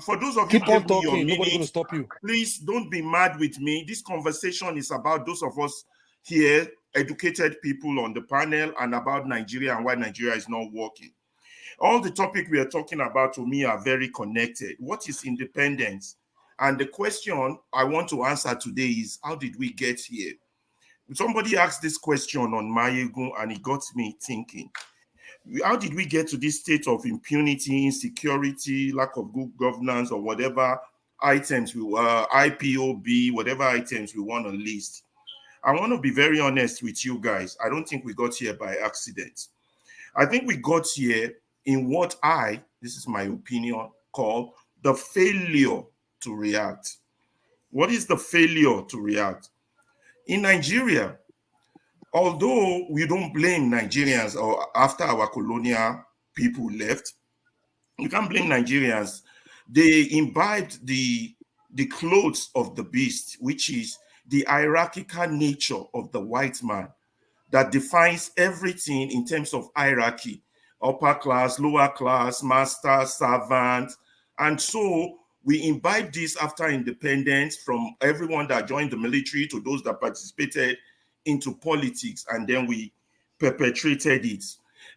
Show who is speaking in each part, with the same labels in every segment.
Speaker 1: For those of you
Speaker 2: Keep
Speaker 1: who
Speaker 2: on
Speaker 1: gave me your
Speaker 2: talking. Nobody's going to
Speaker 1: minutes,
Speaker 2: stop you.
Speaker 1: please don't be mad with me. This conversation is about those of us here, educated people on the panel, and about Nigeria and why Nigeria is not working. All the topic we are talking about to me are very connected. What is independence? And the question I want to answer today is, how did we get here? Somebody asked this question on Mayegun and it got me thinking. How did we get to this state of impunity, insecurity, lack of good governance, or whatever items we IPOB, whatever items we want to list? I want to be very honest with you guys. I don't think we got here by accident. I think we got here in what this is my opinion, call the failure to react. What is the failure to react? In Nigeria, although we don't blame Nigerians or after our colonial people left, you can't blame Nigerians. They imbibed the clothes of the beast, which is the hierarchical nature of the white man that defines everything in terms of hierarchy, upper class, lower class, master, servant. And so we imbibed this after independence from everyone that joined the military to those that participated into politics, and then we perpetrated it.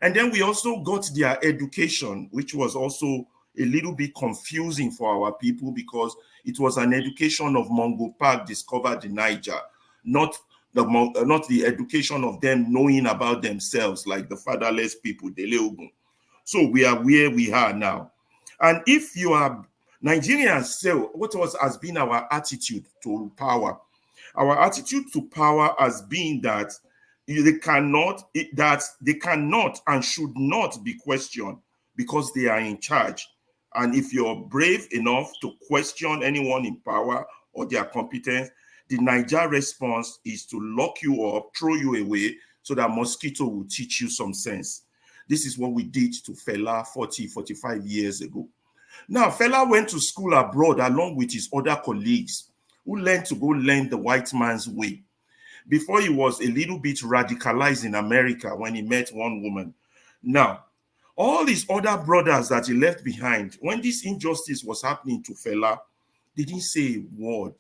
Speaker 1: And then we also got their education, which was also a little bit confusing for our people because it was an education of Mungo Park discovered in Niger, not the education of them knowing about themselves like the fatherless people, the Leogun. So we are where we are now. And if you are Nigerians, so what has been our attitude to power? Our attitude to power has been that they cannot and should not be questioned because they are in charge. And if you're brave enough to question anyone in power or their competence, the Niger response is to lock you up, throw you away, so that mosquito will teach you some sense. This is what we did to Fela 45 years ago. Now, Fela went to school abroad along with his other colleagues who learned to go learn the white man's way. Before he was a little bit radicalized in America when he met one woman. Now, all his other brothers that he left behind, when this injustice was happening to Fela, they didn't say a word.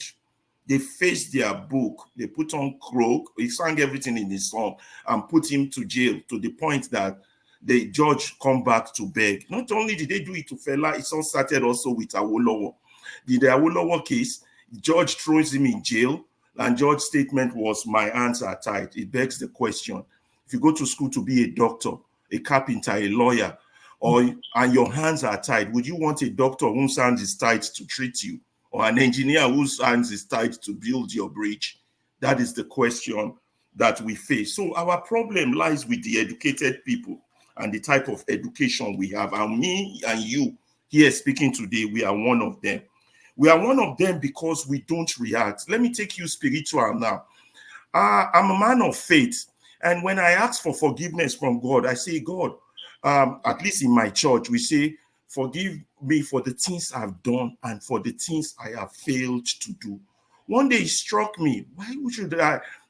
Speaker 1: They faced their book. They put on cloak. He sang everything in his song and put him to jail to the point that the judge come back to beg. Not only did they do it to Fela, it all started also with Awolowo. The Awolowo case, the judge throws him in jail, and judge's statement was, "My hands are tied." It begs the question: if you go to school to be a doctor, a carpenter, a lawyer, and your hands are tied, would you want a doctor whose hands is tied to treat you, or an engineer whose hands is tied to build your bridge? That is the question that we face. So our problem lies with the educated people and the type of education we have. And me and you here speaking today, we are one of them. We are one of them because we don't react. Let me take you spiritual now. I'm a man of faith. And when I ask for forgiveness from God, I say, God, at least in my church, we say, forgive me for the things I've done and for the things I have failed to do. One day it struck me, why should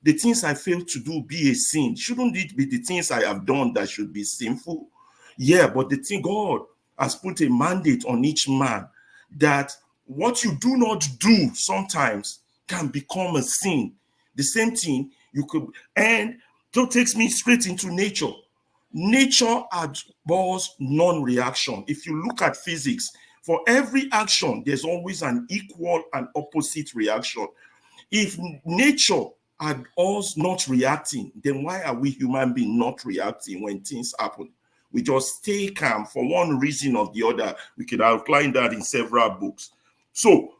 Speaker 1: the things I failed to do be a sin? Shouldn't it be the things I have done that should be sinful? Yeah, but the thing, God has put a mandate on each man that what you do not do sometimes can become a sin. The same thing you could, and that takes me straight into nature. Nature abhors non-reaction. If you look at physics, for every action, there's always an equal and opposite reaction. If nature abhors not reacting, then why are we human beings not reacting when things happen? We just stay calm for one reason or the other. We could outline that in several books. So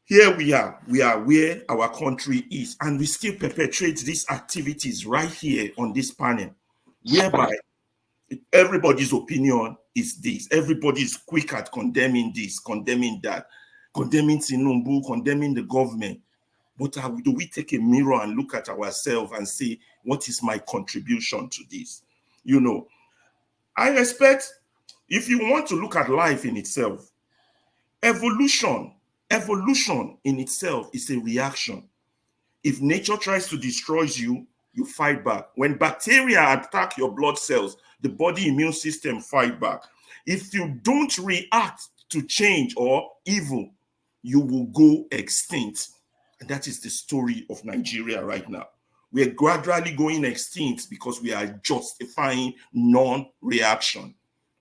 Speaker 1: here we are where our country is, and we still perpetrate these activities right here on this panel, whereby everybody's opinion is this. Everybody is quick at condemning this, condemning that, condemning Tinubu, condemning the government. But do we take a mirror and look at ourselves and say, what is my contribution to this? You know, I respect, if you want to look at life in itself, evolution in itself is a reaction. If nature tries to destroy you, you fight back. When bacteria attack your blood cells, the body immune system fight back. If you don't react to change or evil, you will go extinct. And that is the story of Nigeria right now. We're gradually going extinct because we are justifying non-reaction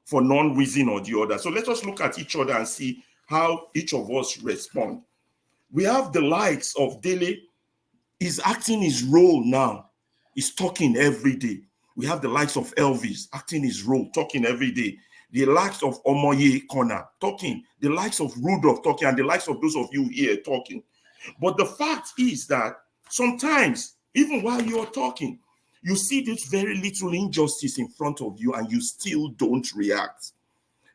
Speaker 1: for non reason or the other. So let us look at each other and see how each of us respond. We have the likes of Dele. He's acting his role now. He's talking every day. We have the likes of Elvis acting his role, talking every day. The likes of Omoye Kona talking. The likes of Rudolf talking, and the likes of those of you here talking. But the fact is that sometimes, even while you're talking, you see this very little injustice in front of you and you still don't react.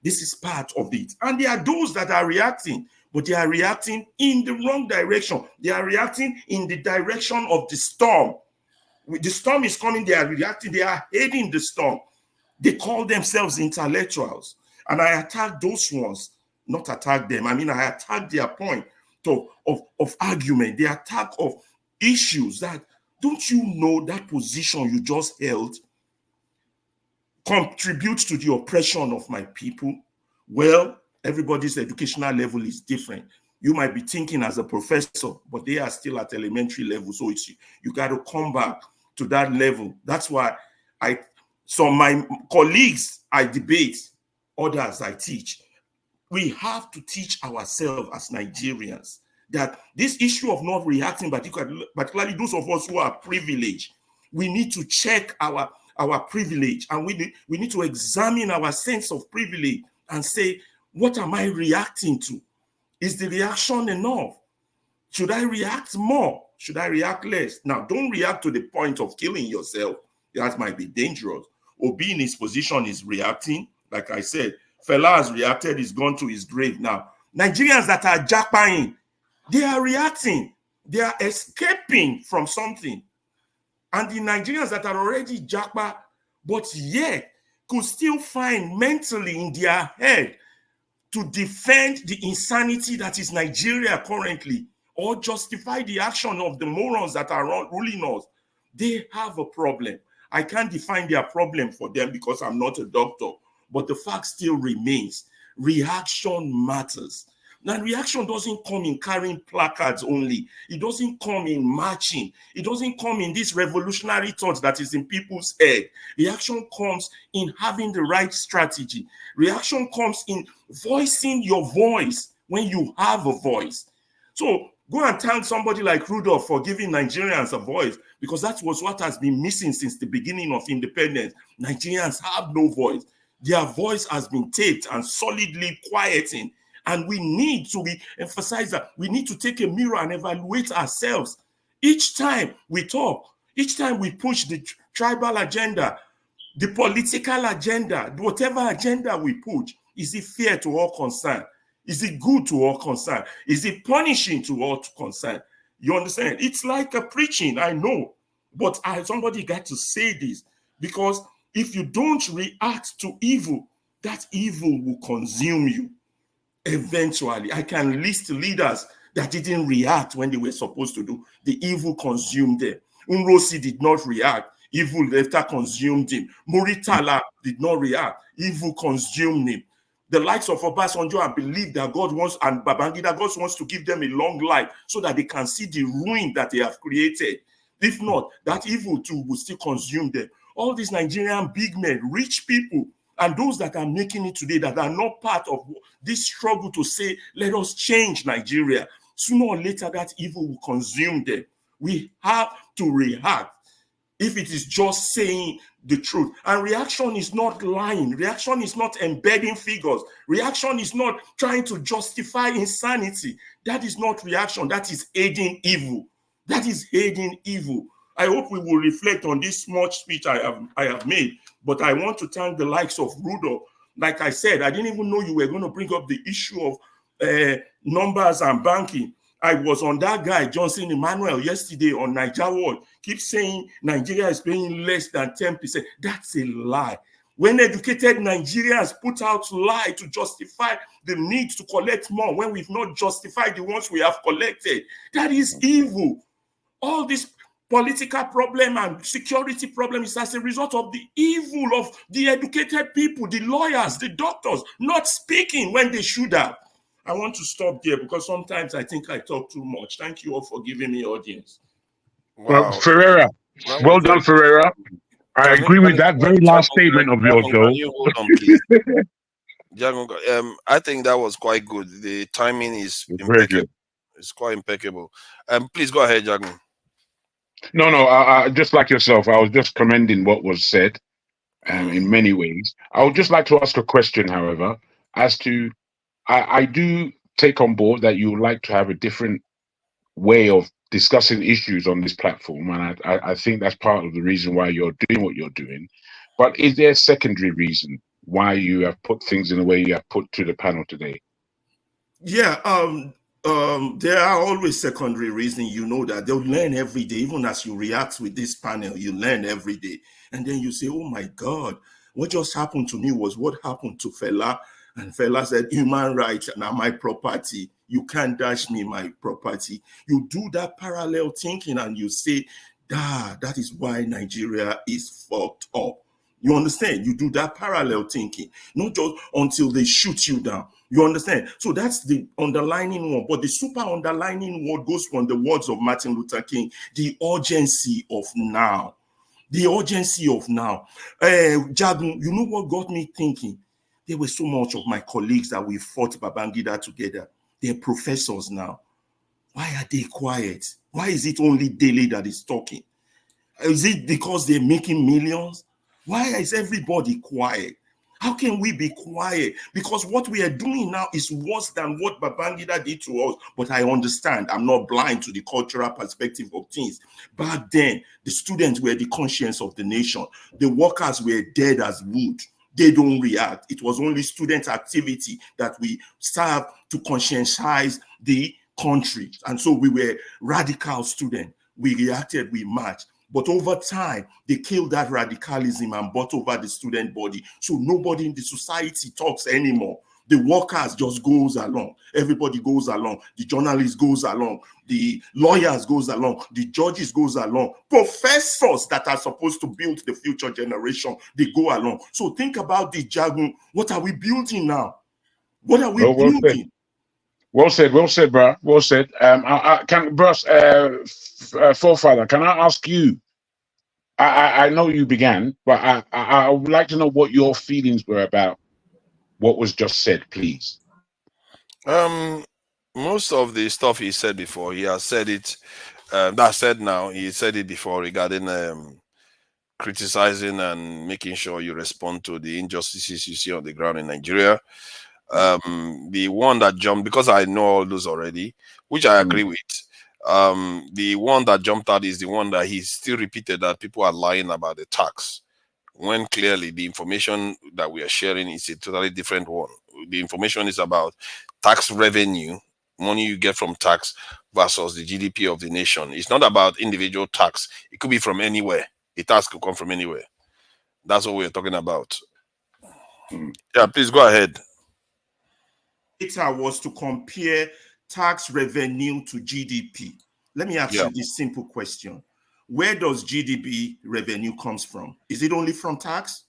Speaker 1: This is part of it. And there are those that are reacting, but they are reacting in the wrong direction. They are reacting in the direction of the storm. The storm is coming, they are reacting, they are heading the storm. They call themselves intellectuals. And I attack those ones, not attack them. I mean, I attack their point of argument, the attack of issues that, don't you know that position you just held contributes to the oppression of my people? Well, everybody's educational level is different. You might be thinking as a professor, but they are still at elementary level. So you got to come back to that level. That's why my colleagues, I debate, others I teach. We have to teach ourselves as Nigerians that this issue of not reacting, particularly those of us who are privileged, we need to check our privilege, and we need to examine our sense of privilege and say, what am I reacting to? Is the reaction enough? Should I react more? Should I react less? Now, don't react to the point of killing yourself. That might be dangerous. Obi in his position is reacting. Like I said, Fela has reacted, he's gone to his grave now. Nigerians that are jackpying, they are reacting. They are escaping from something. And the Nigerians that are already jackpot, but yet could still find mentally in their head to defend the insanity that is Nigeria currently, or justify the action of the morons that are ruling us, they have a problem. I can't define their problem for them because I'm not a doctor, but the fact still remains. Reaction matters. Now, reaction doesn't come in carrying placards only. It doesn't come in marching. It doesn't come in this revolutionary thought that is in people's head. Reaction comes in having the right strategy. Reaction comes in voicing your voice when you have a voice. So go and thank somebody like Rudolf for giving Nigerians a voice, because that was what has been missing since the beginning of independence. Nigerians have no voice. Their voice has been taped and solidly quieting. And we need to emphasize that we need to take a mirror and evaluate ourselves. Each time we talk, each time we push the tribal agenda, the political agenda, whatever agenda we push, is it fair to all concerned? Is it good to all concerned? Is it punishing to all concerned? You understand? It's like a preaching, I know. But somebody got to say this, because if you don't react to evil, that evil will consume you. Eventually, I can list leaders that didn't react when they were supposed to do. The evil consumed them. Unrosi did not react. Evil later consumed him. Muritala did not react. Evil consumed him. The likes of Obasanjo, I believe that God wants, and Babangida, God wants to give them a long life so that they can see the ruin that they have created. If not, that evil too will still consume them. All these Nigerian big men, rich people, and those that are making it today that are not part of this struggle to say, let us change Nigeria, sooner or later that evil will consume them. We have to react if it is just saying the truth. And reaction is not lying. Reaction is not embedding figures. Reaction is not trying to justify insanity. That is not reaction. That is aiding evil. That is aiding evil. I hope we will reflect on this small speech I have made, but I want to thank the likes of Rudolf. Like I said, I didn't even know you were going to bring up the issue of numbers and banking. I was on that guy, Johnson Emmanuel, yesterday on Niger World. Keep saying Nigeria is paying less than 10%. That's a lie. When educated Nigerians put out lie to justify the need to collect more when we've not justified the ones we have collected, that is evil. All this political problem and security problem is as a result of the evil of the educated people, the lawyers, the doctors, not speaking when they should have. I want to stop there because sometimes I think I talk too much. Thank you all for giving me audience.
Speaker 2: Wow. Well, Ferreira, well done, Ferreira. I agree with that very last statement of yours, though.
Speaker 3: Can you hold on, please? I think that was quite good. The timing is impeccable. It's quite impeccable. Please go ahead, Jagun.
Speaker 2: No, I just like yourself, I was just commending what was said in many ways. I would just like to ask a question, however, as to I do take on board that you would like to have a different way of discussing issues on this platform, and I think that's part of the reason why you're doing what you're doing. But is there a secondary reason why you have put things in the way you have put to the panel today?
Speaker 1: Yeah, there are always secondary reasons. You know that they'll learn every day. Even as you react with this panel, you learn every day. And then you say, oh my God, what just happened to me was what happened to Fela. And Fela said, human rights are my property. You can't dash me my property. You do that parallel thinking and you say, that is why Nigeria is fucked up. You understand? You do that parallel thinking, not just until they shoot you down. You understand? So that's the underlining one. But the super underlining word goes from the words of Martin Luther King, the urgency of now. The urgency of now. Jagun, you know what got me thinking? There were so much of my colleagues that we fought Babangida together. They're professors now. Why are they quiet? Why is it only Dele that is talking? Is it because they're making millions? Why is everybody quiet? How can we be quiet? Because what we are doing now is worse than what Babangida did to us. But I understand. I'm not blind to the cultural perspective of things. Back then, the students were the conscience of the nation. The workers were dead as wood. They don't react. It was only student activity that we served to conscientize the country. And so we were radical students. We reacted, we marched. But over time, they killed that radicalism and brought over the student body. So nobody in the society talks anymore. The workers just goes along. Everybody goes along. The journalist goes along. The lawyers goes along. The judges goes along. Professors that are supposed to build the future generation, they go along. So think about the Jagun. What are we building now? What are we building?
Speaker 2: Well said, bro. Well said. Forefather, can I ask you? I know you began, but I would like to know what your feelings were about what was just said, please.
Speaker 3: Most of the stuff he said before, he has said it. That said now, he said it before regarding criticizing and making sure you respond to the injustices you see on the ground in Nigeria. The one that jumped, because I know all those already, which I agree with. The one that jumped out is the one that he still repeated, that people are lying about the tax, when clearly the information that we are sharing is a totally different one. The information is about tax revenue, money you get from tax versus the GDP of the nation. It's not about individual tax. It could be from anywhere. The tax could come from anywhere. That's what we're talking about. Yeah, please go ahead.
Speaker 1: It was to compare tax revenue to GDP. Let me ask you this simple question. Where does GDP revenue comes from? Is it only from tax?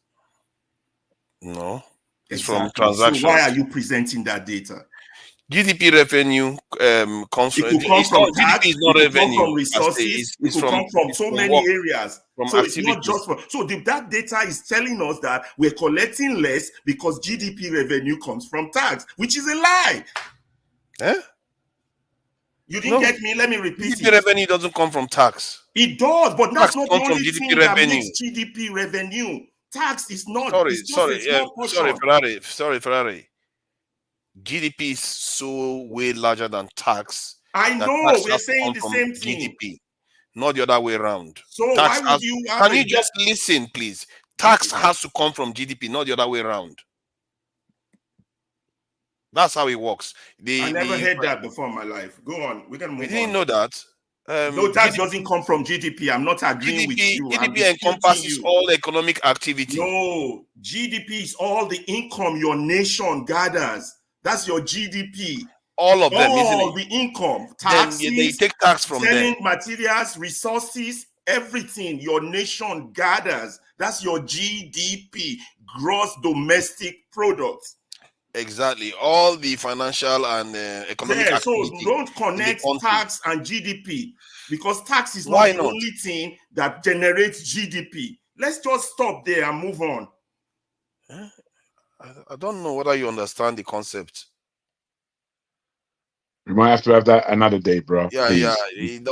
Speaker 3: No, it's from transactions.
Speaker 1: So why are you presenting that data?
Speaker 3: GDP revenue comes from.
Speaker 1: It could come from tax.
Speaker 3: GDP is not
Speaker 1: it could
Speaker 3: revenue.
Speaker 1: Come from resources. It could come from so many areas. So
Speaker 3: activities.
Speaker 1: It's not just from. So that data is telling us that we're collecting less because GDP revenue comes from tax, which is a lie.
Speaker 3: Eh?
Speaker 1: You didn't get me. Let me repeat
Speaker 3: GDP revenue doesn't come from tax.
Speaker 1: It does, but that's not the only
Speaker 3: GDP
Speaker 1: thing
Speaker 3: revenue.
Speaker 1: that makes GDP revenue. Tax is not.
Speaker 3: Sorry, Ferreira. GDP is so way larger than tax.
Speaker 1: I know. We're saying the same thing.
Speaker 3: GDP, not the other way around.
Speaker 1: So
Speaker 3: tax
Speaker 1: why would you?
Speaker 3: Can you just listen, please? Tax has to come from GDP, not the other way around. That's how it works.
Speaker 1: I never heard that before in my life. Go on. We can move on.
Speaker 3: We didn't know that.
Speaker 1: No, tax doesn't come from GDP. I'm not agreeing with you.
Speaker 3: GDP encompasses all economic activity.
Speaker 1: No, GDP is all the income your nation gathers. That's your GDP.
Speaker 3: All of them, isn't it?
Speaker 1: All the income. Taxes,
Speaker 3: then they take tax from
Speaker 1: selling
Speaker 3: them.
Speaker 1: Materials, resources, everything your nation gathers, that's your GDP, gross domestic product.
Speaker 3: Exactly. All the financial and economic
Speaker 1: Yeah, so
Speaker 3: activity
Speaker 1: don't
Speaker 3: in the
Speaker 1: connect
Speaker 3: country.
Speaker 1: tax and GDP, because tax is not
Speaker 3: Why
Speaker 1: the
Speaker 3: not?
Speaker 1: only thing that generates GDP. Let's just stop there and move on.
Speaker 3: I don't know whether you understand the concept.
Speaker 2: We might have to have that another day, bro.
Speaker 3: Yeah,
Speaker 2: Please.
Speaker 3: yeah. It